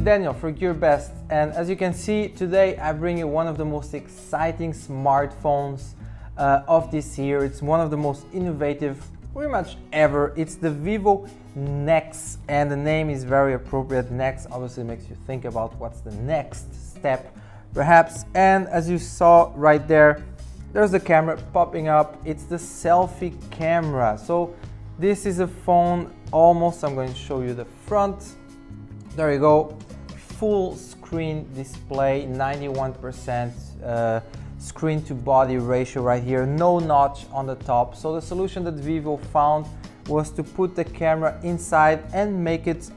Daniel for GearBest, and as you can see today I bring you one of the most exciting smartphones of this year. It's one of the most innovative pretty much ever. It's the VIVO NEX, and the name is very appropriate. NEX obviously makes you think about what's the next step perhaps, and as you saw right there, there's the camera popping up. It's the selfie camera. So this is a phone almost, I'm going to show you the front. There you go, full screen display, 91% screen to body ratio right here, no notch on the top. So the solution that Vivo found was to put the camera inside and make it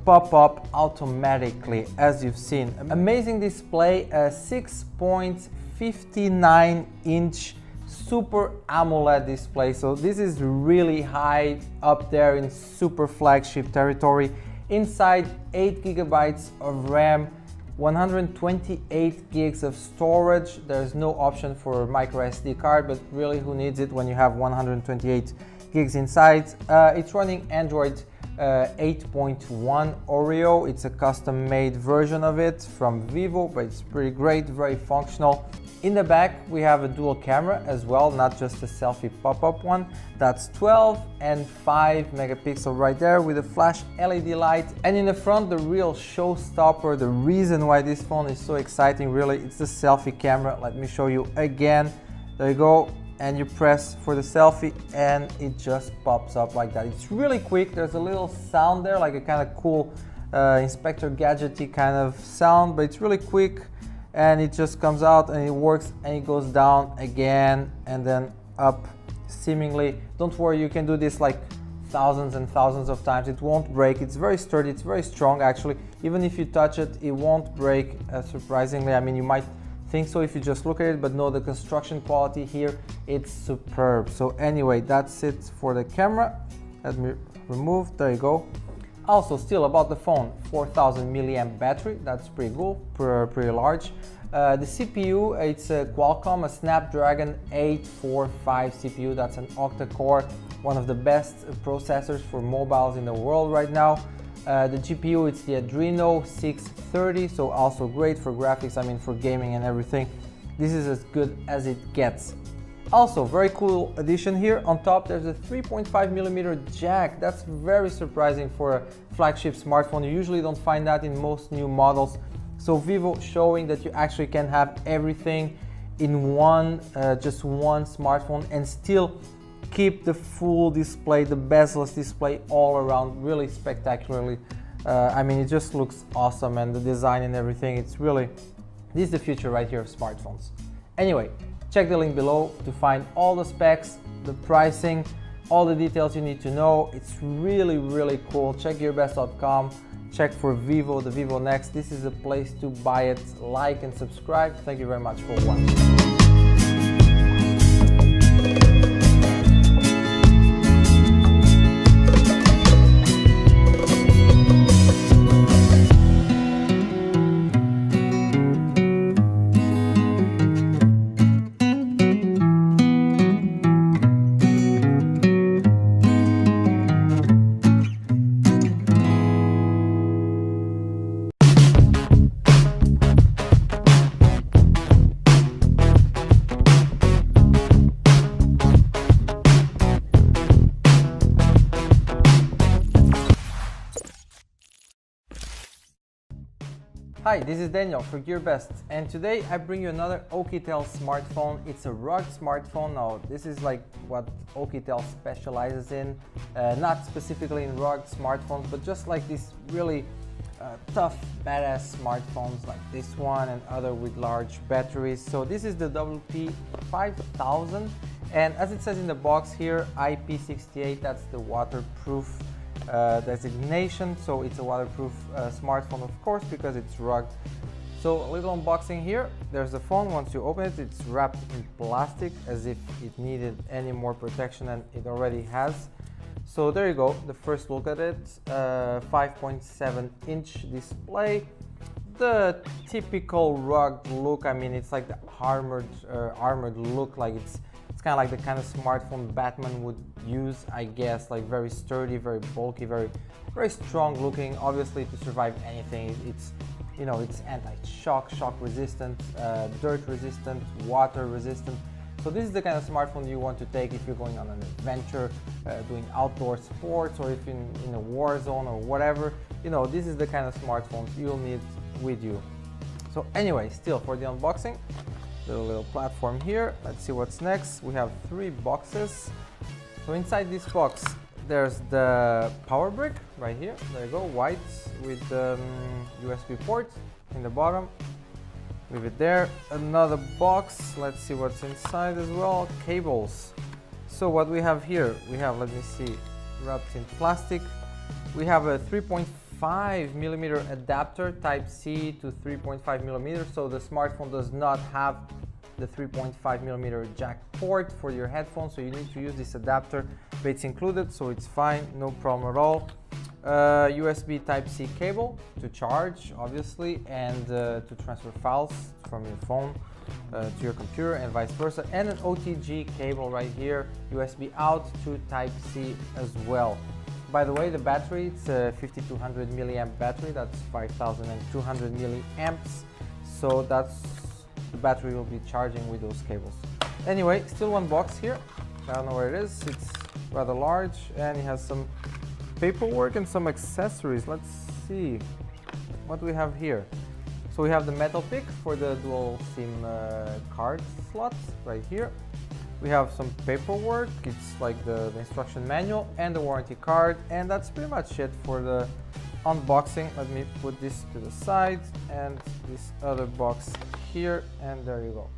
pop up automatically, as you've seen. Amazing display, a 6.59-inch Super AMOLED display. So this is really high up there in super flagship territory. Inside 8 gigabytes of RAM, 128 gigs of storage. There's no option for micro SD card, but really who needs it when you have 128 gigs inside. It's running Android 8.1 Oreo. It's a custom made version of it from Vivo, but it's pretty great, very functional. In the back we have a dual camera as well, not just a selfie pop-up one. That's 12 and 5 megapixel right there with a flash LED light. And in the front, the real showstopper, the reason why this phone is so exciting really, it's the selfie camera. Let me show you again. There you go, and you press for the selfie and it just pops up like that. It's really quick. There's a little sound there, like a kind of cool Inspector Gadgety kind of sound, but it's really quick. And it just comes out and it works, and it goes down again and then up seemingly. Don't worry, you can do this like thousands and thousands of times. It won't break. It's very sturdy, it's very strong actually. Even if you touch it, it won't break, surprisingly. I mean, you might think so if you just look at it, but no, the construction quality here, it's superb. So anyway, that's it for the camera. Let me remove, there you go. Also, still about the phone, 4000 milliamp battery, that's pretty cool, pretty large. The CPU, it's a Qualcomm, a Snapdragon 845 CPU, that's an octa-core, one of the best processors for mobiles in the world right now. The GPU, it's the Adreno 630, so also great for graphics, I mean for gaming and everything. This is as good as it gets. Also, very cool addition here. On top, there's a 3.5mm jack. That's very surprising for a flagship smartphone. You usually don't find that in most new models. So Vivo showing that you actually can have everything in one, just one smartphone, and still keep the full display, the bezel-less display all around, really spectacularly. I mean, it just looks awesome, and the design and everything, it's really, this is the future right here of smartphones. Anyway, check the link below to find all the specs, the pricing, all the details you need to know. It's really, really cool. Check gearbest.com, check for Vivo, the VIVO NEX. This is a place to buy it. Like and subscribe. Thank you very much for watching. Hi, this is Daniel for GearBest, and today I bring you another Oukitel smartphone. It's a rugged smartphone. Now, this is like what Oukitel specializes in, not specifically in rugged smartphones, but just like these really tough, badass smartphones like this one and other with large batteries. So this is the WP5000, and as it says in the box here, IP68, that's the waterproof designation, so it's a waterproof smartphone, of course, because it's rugged. So a little unboxing here. There's the phone. Once you open it, it's wrapped in plastic as if it needed any more protection than it already has. So there you go, the first look at it. 5.7-inch display, the typical rugged look. I mean, it's like the armored look, like it's kind of like the kind of smartphone Batman would use, I guess, like very sturdy, very bulky, very strong looking, obviously to survive anything. It's, you know, it's anti-shock, shock resistant, dirt resistant, water resistant. So this is the kind of smartphone you want to take if you're going on an adventure, doing outdoor sports, or if in a war zone or whatever. You know, this is the kind of smartphones you'll need with you. So anyway, still for the unboxing, little platform here. Let's see what's next. We have 3 boxes. So inside this box, there's the power brick right here. There you go, white with USB port in the bottom. Leave it there. Another box. Let's see what's inside as well. Cables. So what we have here, we have, let me see, wrapped in plastic. We have a 3.5 millimeter adapter, type C to 3.5 millimeters. So the smartphone does not have the 3.5 millimeter jack port for your headphones, so you need to use this adapter, but it's included, so it's fine, no problem at all. USB Type-C cable to charge, obviously, and to transfer files from your phone to your computer and vice versa, and an OTG cable right here, USB out to Type-C as well. By the way, the battery, it's a 5200 milliamp battery, that's 5200 milliamps, so that's the battery will be charging with those cables. Anyway, still one box here. I don't know where it is. It's rather large and it has some paperwork and some accessories. Let's see what we have here. So we have the metal pick for the dual SIM card slots right here. We have some paperwork. It's like the instruction manual and the warranty card, and that's pretty much it for the unboxing. Let me put this to the side and this other box here, and there you go.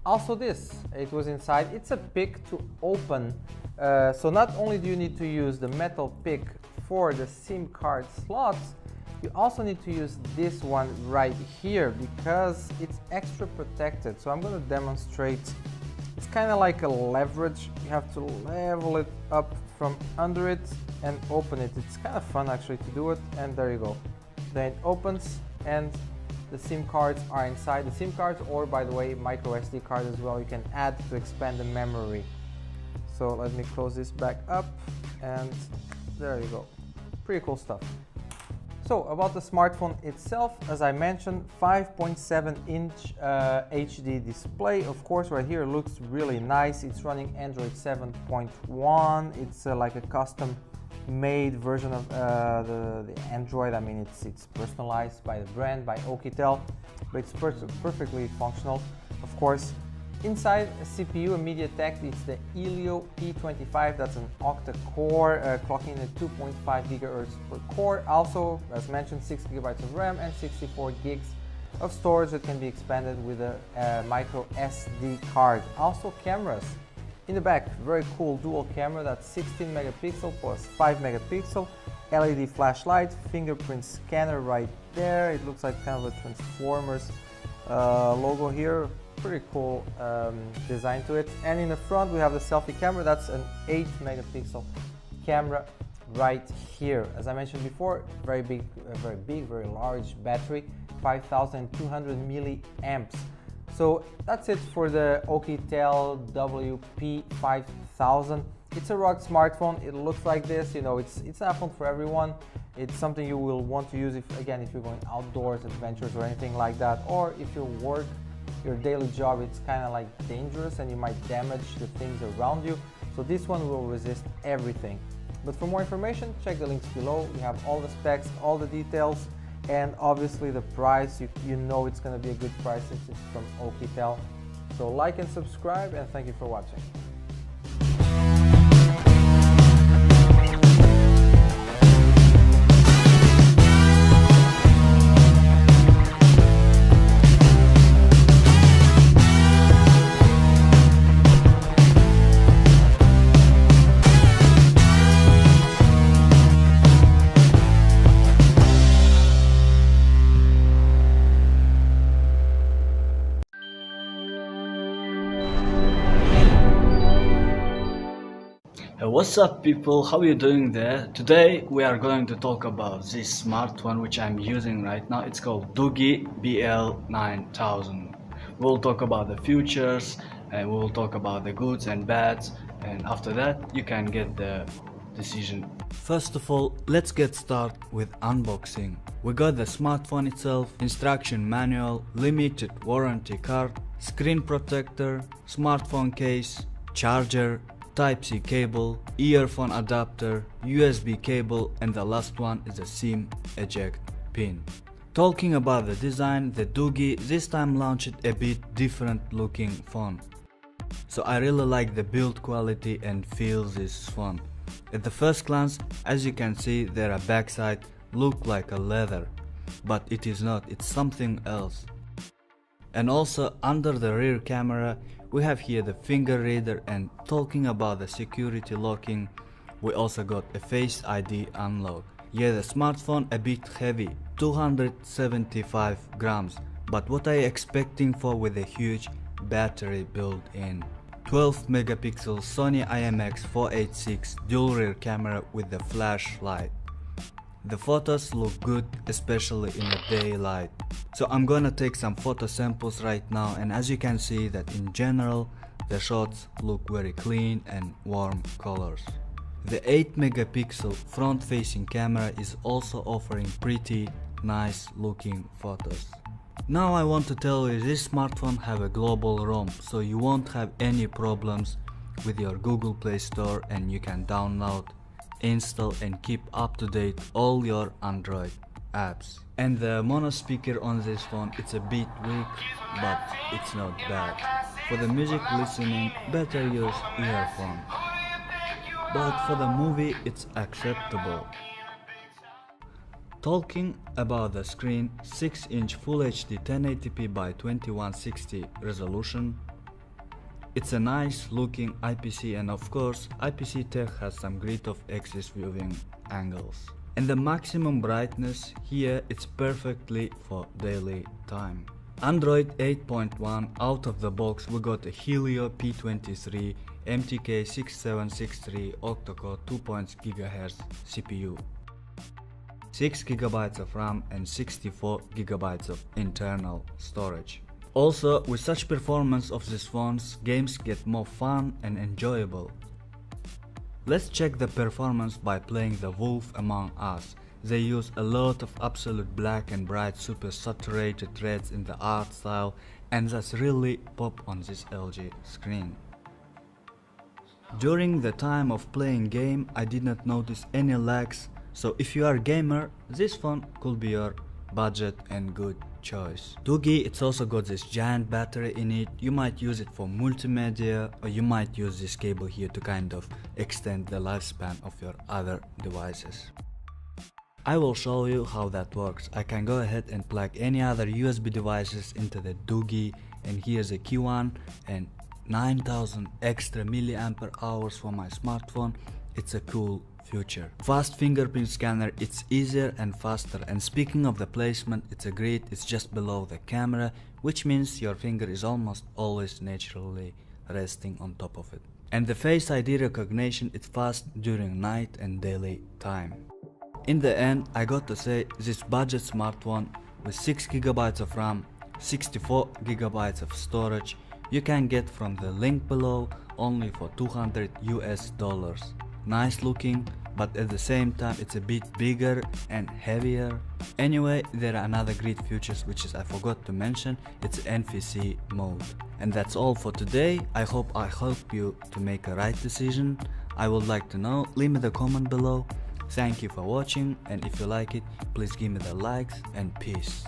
Also this, it was inside, it's a pick to open. So not only do you need to use the metal pick for the SIM card slots, you also need to use this one right here because it's extra protected. So I'm going to demonstrate. It's kind of like a leverage. You have to level it up from under it and open it. It's kind of fun actually to do it, and there you go. Then it opens and the SIM cards are inside. The SIM cards, or by the way, micro SD card as well, you can add to expand the memory. So let me close this back up, and there you go. Pretty cool stuff. So about the smartphone itself, as I mentioned, 5.7-inch HD display. Of course, right here looks really nice. It's running Android 7.1. It's like a custom-made version of the Android. I mean, it's personalized by the brand, by Oukitel, but it's perfectly functional. Of course, inside a CPU, a MediaTek, it's the Helio P25. That's an octa-core, clocking at 2.5 GHz per core. Also, as mentioned, 6 GB of RAM and 64 gigs of storage that can be expanded with a micro SD card. Also, cameras in the back, very cool dual camera. That's 16 megapixel plus 5 megapixel, LED flashlight, fingerprint scanner right there. It looks like kind of a Transformers logo here. Pretty cool design to it. And in the front we have the selfie camera. That's an 8 megapixel camera right here. As I mentioned before, very big, very large battery, 5200 milliamps. So that's it for the Oukitel WP5000. It's a rugged smartphone. It looks like this. You know, it's not a phone for everyone. It's something you will want to use if you're going outdoors, adventures, or anything like that, or if you work your daily job, it's kind of like dangerous and you might damage the things around you. So this one will resist everything. But for more information, check the links below. We have all the specs, all the details, and obviously the price. You know it's going to be a good price since it's from Oukitel. So like and subscribe, and thank you for watching. What's up people, how are you doing there? Today we are going to talk about this smartphone which I'm using right now. It's called Doogie BL9000. We'll talk about the features and we will talk about the goods and bads, and after that you can get the decision. First of all, let's get started with unboxing. We got the smartphone itself, instruction manual, limited warranty card, screen protector, smartphone case, charger, Type-C cable, earphone adapter, USB cable, and the last one is a SIM eject pin. Talking about the design, the Doogie this time launched a bit different looking phone. So I really like the build quality and feel this phone. At the first glance, as you can see, their backside look like a leather, but it is not, it's something else. And also under the rear camera, we have here the finger reader, and talking about the security locking, we also got a Face ID unlock. Yeah, the smartphone a bit heavy, 275 grams, but what I expecting for with a huge battery built in. 12 megapixel Sony IMX486 dual rear camera with the flashlight. The photos look good, especially in the daylight. So I'm gonna take some photo samples right now, and as you can see that in general the shots look very clean and warm colors. The 8 megapixel front facing camera is also offering pretty nice looking photos. Now I want to tell you this smartphone have a global ROM, so you won't have any problems with your Google Play Store, and you can download, install and keep up to date all your Android apps. And the mono speaker on this phone, it's a bit weak, but it's not bad. For the music listening, better use earphone. But for the movie, it's acceptable. Talking about the screen, 6-inch Full HD 1080p by 2160 resolution. It's a nice looking IPC, and of course IPC tech has some grid of axis viewing angles. And the maximum brightness here, it's perfectly for daily time. Android 8.1 out of the box, we got a Helio P23 MTK6763 octa-core 2.0 GHz CPU. 6 GB of RAM and 64 GB of internal storage. Also, with such performance of these phones, games get more fun and enjoyable. Let's check the performance by playing The Wolf Among Us. They use a lot of absolute black and bright super saturated reds in the art style, and that's really pop on this LG screen. During the time of playing game, I did not notice any lags, so if you are a gamer, this phone could be your budget and good choice. Doogie, it's also got this giant battery in it. You might use it for multimedia, or you might use this cable here to kind of extend the lifespan of your other devices. I will show you how that works. I can go ahead and plug any other USB devices into the Doogie, and here's a key one and 9000 extra milliampere hours for my smartphone. It's a cool future. Fast fingerprint scanner, it's easier and faster, and speaking of the placement, it's a grid, it's just below the camera, which means your finger is almost always naturally resting on top of it. And the Face ID recognition, it's fast during night and daily time. In the end, I got to say, this budget smartphone with 6 GB of RAM, 64 GB of storage, you can get from the link below only for $200 US. Nice looking, but at the same time it's a bit bigger and heavier. Anyway, there are another great features which is I forgot to mention, it's NFC mode. And that's all for today. I hope I helped you to make a right decision. I would like to know, leave me the comment below. Thank you for watching, and if you like it, please give me the likes, and peace.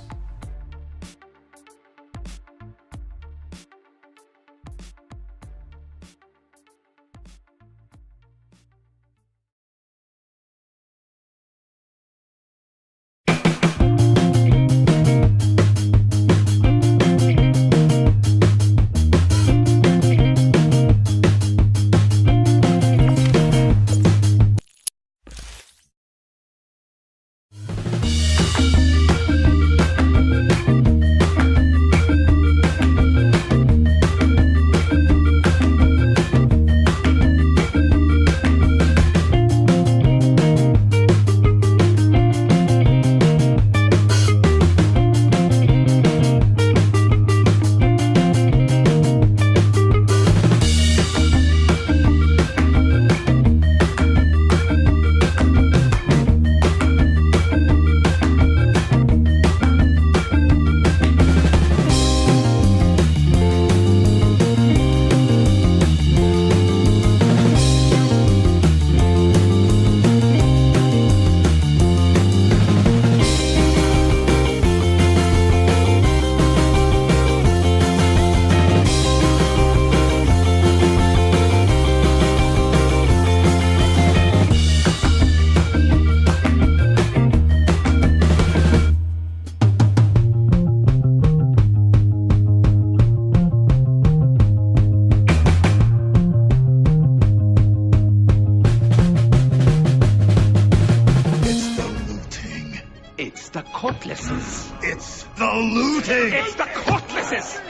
cutlasses. It's the looting! It's the cutlasses!